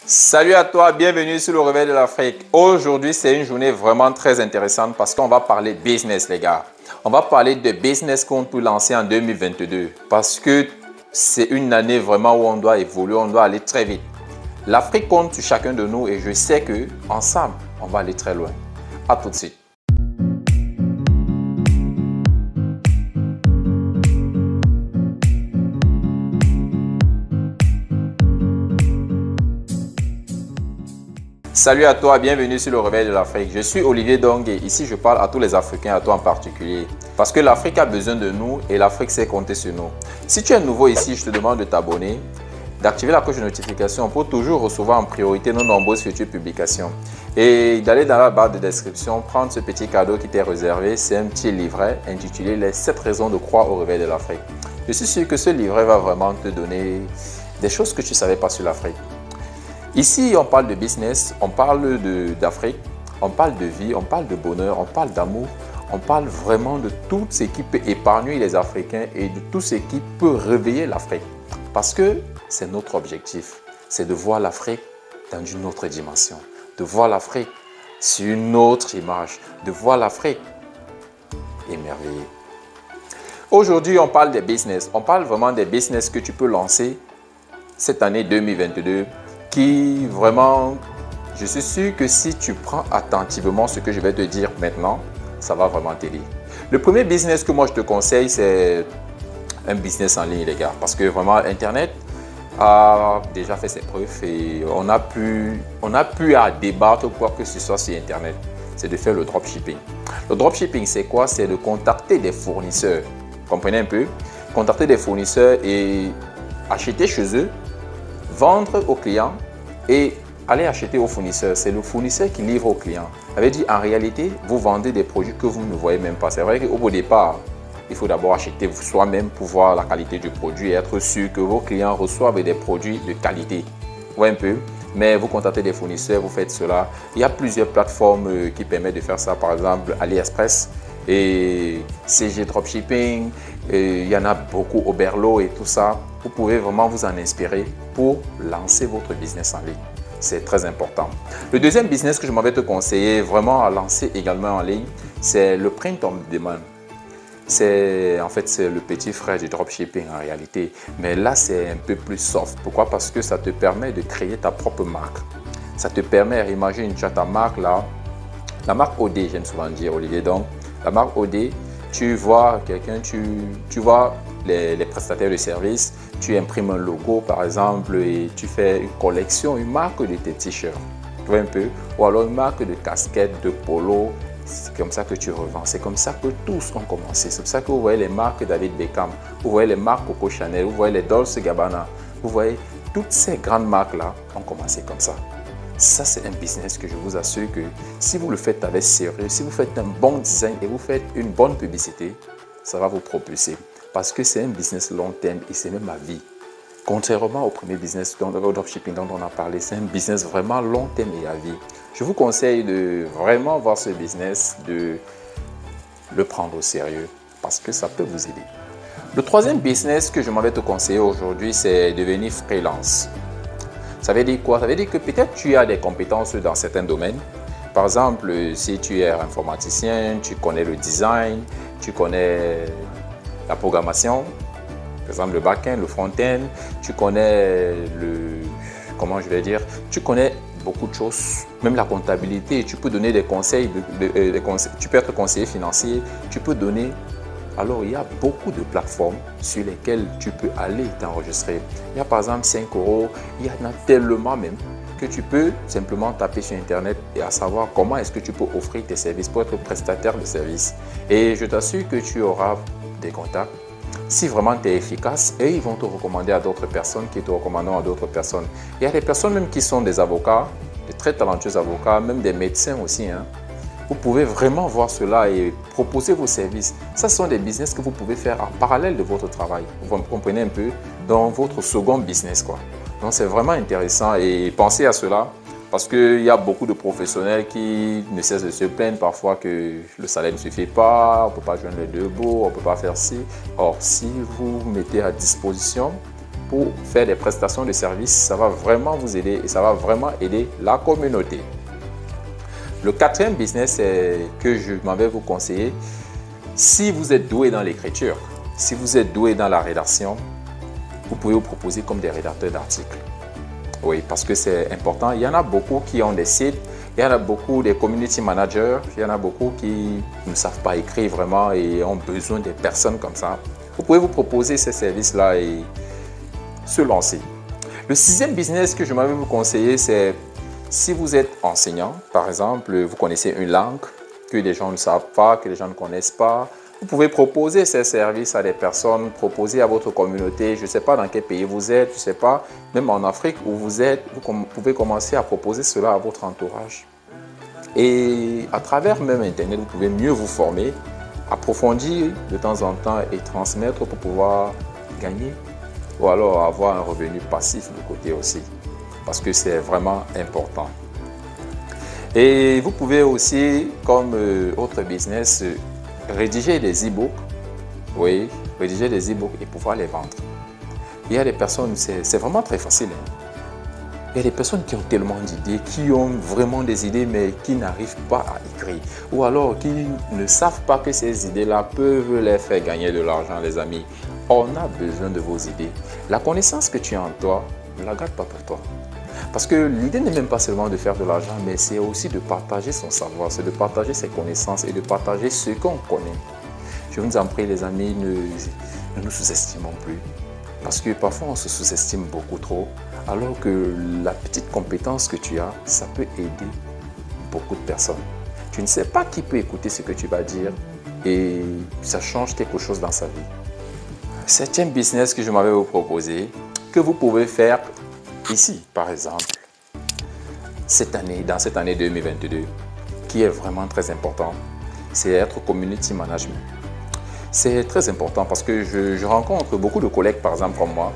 Salut à toi, bienvenue sur le Réveil de l'Afrique. Aujourd'hui, c'est une journée vraiment très intéressante parce qu'on va parler business, les gars. On va parler de business qu'on peut lancer en 2022 parce que c'est une année vraiment où on doit évoluer, on doit aller très vite. L'Afrique compte sur chacun de nous et je sais que ensemble, on va aller très loin. À tout de suite. Salut à toi, bienvenue sur le Réveil de l'Afrique. Je suis Olivier Dong et ici je parle à tous les Africains, à toi en particulier. Parce que l'Afrique a besoin de nous et l'Afrique sait compter sur nous. Si tu es nouveau ici, je te demande de t'abonner, d'activer la cloche de notification pour toujours recevoir en priorité nos nombreuses futures publications. Et d'aller dans la barre de description, prendre ce petit cadeau qui t'est réservé. C'est un petit livret intitulé « Les 7 raisons de croire au Réveil de l'Afrique ». Je suis sûr que ce livret va vraiment te donner des choses que tu ne savais pas sur l'Afrique. Ici, on parle de business, on parle d'Afrique, on parle de vie, on parle de bonheur, on parle d'amour, on parle vraiment de tout ce qui peut épargner les Africains et de tout ce qui peut réveiller l'Afrique. Parce que c'est notre objectif, c'est de voir l'Afrique dans une autre dimension, de voir l'Afrique sur une autre image, de voir l'Afrique émerveillée. Aujourd'hui, on parle des business, on parle vraiment des business que tu peux lancer cette année 2022. Qui vraiment, je suis sûr que si tu prends attentivement ce que je vais te dire maintenant, ça va vraiment t'aider. Le premier business que moi je te conseille, c'est un business en ligne, les gars. Parce que vraiment, Internet a déjà fait ses preuves et on a pu à débattre quoi que ce soit sur Internet. C'est de faire le dropshipping. Le dropshipping, c'est quoi? C'est de contacter des fournisseurs. Comprenez un peu? Contacter des fournisseurs et acheter chez eux, vendre aux clients et aller acheter au fournisseur. C'est le fournisseur qui livre au client. Ça veut dire, en réalité, vous vendez des produits que vous ne voyez même pas. C'est vrai qu'au départ, il faut d'abord acheter soi-même pour voir la qualité du produit et être sûr que vos clients reçoivent des produits de qualité. Vous voyez un peu? Mais vous contactez des fournisseurs, vous faites cela. Il y a plusieurs plateformes qui permettent de faire ça. Par exemple, AliExpress et CG Dropshipping. Et il y en a beaucoup, Oberlo et tout ça. Vous pouvez vraiment vous en inspirer pour lancer votre business en ligne. C'est très important. Le deuxième business que je m'avais te conseiller vraiment à lancer également en ligne, c'est le print on demand. En fait, c'est le petit frère du dropshipping en réalité. Mais là, c'est un peu plus soft. Pourquoi? Parce que ça te permet de créer ta propre marque. Ça te permet, imagine, tu as ta marque là. La marque OD, j'aime souvent dire, Olivier. Donc, la marque OD, tu vois quelqu'un, tu vois les prestataires de services, tu imprimes un logo par exemple et tu fais une collection, une marque de tes t-shirts, tu vois un peu, ou alors une marque de casquettes, de polo, c'est comme ça que tu revends, c'est comme ça que tous ont commencé, c'est pour ça que vous voyez les marques David Beckham, vous voyez les marques Coco Chanel, vous voyez les Dolce Gabbana, vous voyez toutes ces grandes marques là ont commencé comme ça. Ça, c'est un business que je vous assure que si vous le faites avec sérieux, si vous faites un bon design et vous faites une bonne publicité, ça va vous propulser. Parce que c'est un business long terme et c'est même à vie. Contrairement au premier business au dropshipping dont on a parlé, c'est un business vraiment long terme et à vie. Je vous conseille de vraiment voir ce business, de le prendre au sérieux parce que ça peut vous aider. Le troisième business que je m'avais te conseiller aujourd'hui, c'est devenir freelance. Ça veut dire quoi? Ça veut dire que peut-être tu as des compétences dans certains domaines. Par exemple, si tu es informaticien, tu connais le design, tu connais la programmation, par exemple le back-end, le front-end, tu connais comment je vais dire, tu connais beaucoup de choses, même la comptabilité, tu peux donner des conseils, tu peux être conseiller financier, tu peux donner. Alors, il y a beaucoup de plateformes sur lesquelles tu peux aller t'enregistrer. Il y a par exemple 5 €, il y en a tellement même que tu peux simplement taper sur Internet et à savoir comment est-ce que tu peux offrir tes services pour être prestataire de services. Et je t'assure que tu auras des contacts. Si vraiment tu es efficace, et ils vont te recommander à d'autres personnes qui te recommanderont à d'autres personnes. Il y a des personnes même qui sont des avocats, de très talentueux avocats, même des médecins aussi, hein. Vous pouvez vraiment voir cela et proposer vos services. Ça, ce sont des business que vous pouvez faire en parallèle de votre travail. Vous comprenez un peu dans votre second business, quoi. Donc, c'est vraiment intéressant et pensez à cela parce qu'il y a beaucoup de professionnels qui ne cessent de se plaindre parfois que le salaire ne suffit pas, on ne peut pas joindre les deux bouts, on ne peut pas faire ci. Or, si vous mettez à disposition pour faire des prestations de services, ça va vraiment vous aider et ça va vraiment aider la communauté. Le quatrième business que je m'en vais vous conseiller, si vous êtes doué dans l'écriture, si vous êtes doué dans la rédaction, vous pouvez vous proposer comme des rédacteurs d'articles. Oui, parce que c'est important. Il y en a beaucoup qui ont des sites, il y en a beaucoup des community managers, il y en a beaucoup qui ne savent pas écrire vraiment et ont besoin des personnes comme ça. Vous pouvez vous proposer ces services-là et se lancer. Le sixième business que je m'avais vous conseiller, c'est si vous êtes enseignant, par exemple, vous connaissez une langue que les gens ne savent pas, que les gens ne connaissent pas, vous pouvez proposer ces services à des personnes, proposer à votre communauté. Je ne sais pas dans quel pays vous êtes, je ne sais pas, même en Afrique où vous êtes, vous pouvez commencer à proposer cela à votre entourage. Et à travers même Internet, vous pouvez mieux vous former, approfondir de temps en temps et transmettre pour pouvoir gagner ou alors avoir un revenu passif de côté aussi, parce que c'est vraiment important. Et vous pouvez aussi, comme autre business, rédiger des e-books, oui, rédiger des e-books et pouvoir les vendre. Il y a des personnes, c'est vraiment très facile. Hein. Il y a des personnes qui ont tellement d'idées, qui ont vraiment des idées, mais qui n'arrivent pas à écrire. Ou alors qui ne savent pas que ces idées-là peuvent les faire gagner de l'argent, les amis. On a besoin de vos idées. La connaissance que tu as en toi, ne la garde pas pour toi. Parce que l'idée n'est même pas seulement de faire de l'argent, mais c'est aussi de partager son savoir, c'est de partager ses connaissances et de partager ce qu'on connaît. Je vous en prie, les amis, ne nous sous-estimons plus. Parce que parfois, on se sous-estime beaucoup trop, alors que la petite compétence que tu as, ça peut aider beaucoup de personnes. Tu ne sais pas qui peut écouter ce que tu vas dire et ça change quelque chose dans sa vie. Septième business que je m'avais vous proposer, que vous pouvez faire ici, par exemple, dans cette année 2022, qui est vraiment très important, c'est être community management. C'est très important parce que je rencontre beaucoup de collègues, par exemple, comme moi.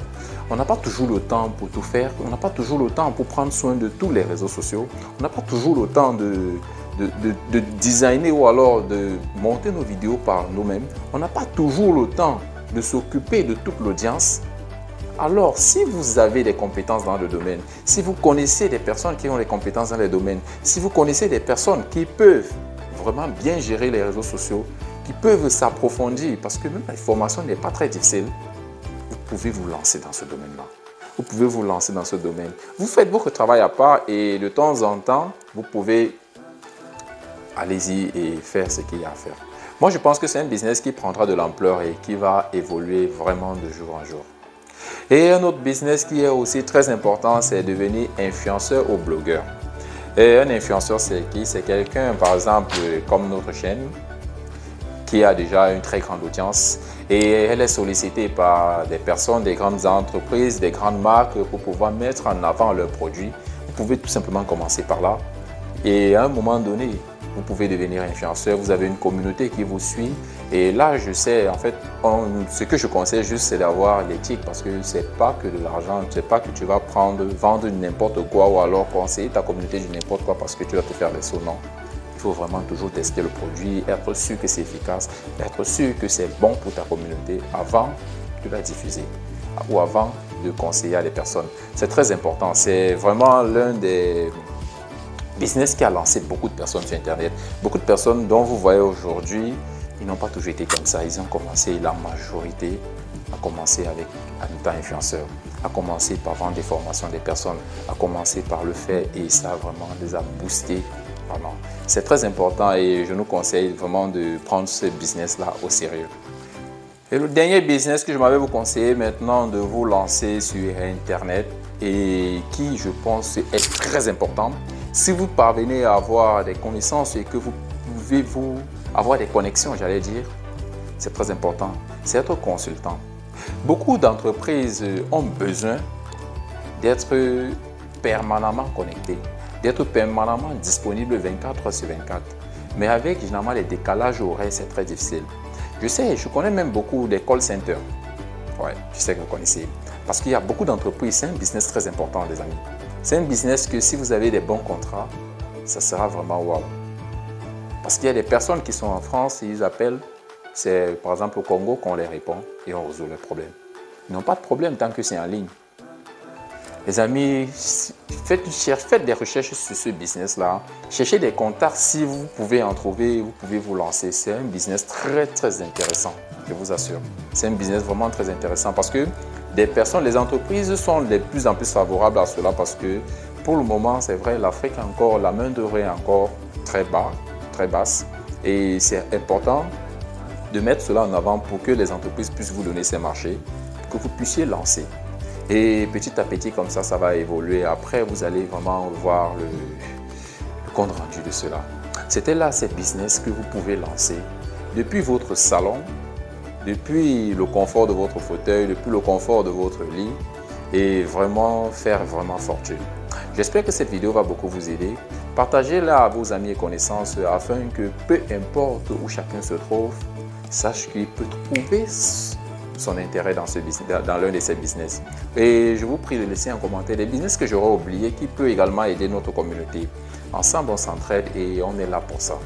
On n'a pas toujours le temps pour tout faire. On n'a pas toujours le temps pour prendre soin de tous les réseaux sociaux. On n'a pas toujours le temps de designer ou alors de monter nos vidéos par nous-mêmes. On n'a pas toujours le temps de s'occuper de toute l'audience. Alors, si vous avez des compétences dans le domaine, si vous connaissez des personnes qui ont des compétences dans les domaines, si vous connaissez des personnes qui peuvent vraiment bien gérer les réseaux sociaux, qui peuvent s'approfondir, parce que même la formation n'est pas très difficile, vous pouvez vous lancer dans ce domaine-là. Vous pouvez vous lancer dans ce domaine. Vous faites votre travail à part et de temps en temps, vous pouvez allez-y et faire ce qu'il y a à faire. Moi, je pense que c'est un business qui prendra de l'ampleur et qui va évoluer vraiment de jour en jour. Et un autre business qui est aussi très important, c'est devenir influenceur ou blogueur. Et un influenceur, c'est qui? C'est quelqu'un, par exemple, comme notre chaîne, qui a déjà une très grande audience et elle est sollicitée par des personnes, des grandes entreprises, des grandes marques pour pouvoir mettre en avant leurs produits. Vous pouvez tout simplement commencer par là et à un moment donné, vous pouvez devenir influenceur, vous avez une communauté qui vous suit et là je sais en fait, ce que je conseille juste c'est d'avoir l'éthique parce que c'est pas que de l'argent, c'est pas que tu vas vendre n'importe quoi ou alors conseiller ta communauté de n'importe quoi parce que tu vas te faire des sauts, non. Il faut vraiment toujours tester le produit, être sûr que c'est efficace, être sûr que c'est bon pour ta communauté avant de la diffuser ou avant de conseiller à des personnes. C'est très important, c'est vraiment l'un des business qui a lancé beaucoup de personnes sur Internet. Beaucoup de personnes dont vous voyez aujourd'hui, ils n'ont pas toujours été comme ça. Ils ont commencé, la majorité a commencé en étant influenceur, a commencé par vendre des formations des personnes, a commencé par le faire et ça vraiment les a boostés. C'est très important et je nous conseille vraiment de prendre ce business-là au sérieux. Et le dernier business que je m'avais vous conseiller maintenant de vous lancer sur Internet et qui, je pense, est très important. Si vous parvenez à avoir des connaissances et que vous pouvez avoir des connexions, j'allais dire, c'est très important. C'est être consultant. Beaucoup d'entreprises ont besoin d'être permanemment connectées, d'être permanemment disponible 24 heures sur 24. Mais avec généralement les décalages horaires, c'est très difficile. Je connais même beaucoup des call centers. Ouais, je sais que vous connaissez. Parce qu'il y a beaucoup d'entreprises, c'est un business très important, les amis. C'est un business que si vous avez des bons contrats, ça sera vraiment wow. Parce qu'il y a des personnes qui sont en France, ils appellent, c'est par exemple au Congo qu'on les répond et on résout leurs problèmes. Ils n'ont pas de problème tant que c'est en ligne. Les amis, faites des recherches sur ce business-là. Cherchez des contacts. Si vous pouvez en trouver, vous pouvez vous lancer. C'est un business très, très intéressant, je vous assure. C'est un business vraiment très intéressant parce que les entreprises sont de plus en plus favorables à cela parce que pour le moment, c'est vrai, l'Afrique encore, la main-d'œuvre est encore très basse. Et c'est important de mettre cela en avant pour que les entreprises puissent vous donner ces marchés, que vous puissiez lancer. Et petit à petit, comme ça va évoluer. Après, vous allez vraiment voir le compte rendu de cela. C'était là ces business que vous pouvez lancer depuis votre salon, depuis le confort de votre fauteuil, depuis le confort de votre lit et vraiment faire fortune. J'espère que cette vidéo va beaucoup vous aider. Partagez-la à vos amis et connaissances afin que peu importe où chacun se trouve, sache qu'il peut trouver son intérêt dans l'un de ces business. Et je vous prie de laisser en commentaire des business que j'aurais oubliés qui peut également aider notre communauté. Ensemble, on s'entraide et on est là pour ça.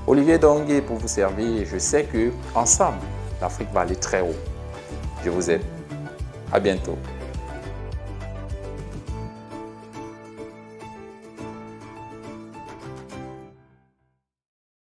Olivier Dongué pour vous servir. Je sais que ensemble, l'Afrique va aller très haut. Je vous aime. À bientôt.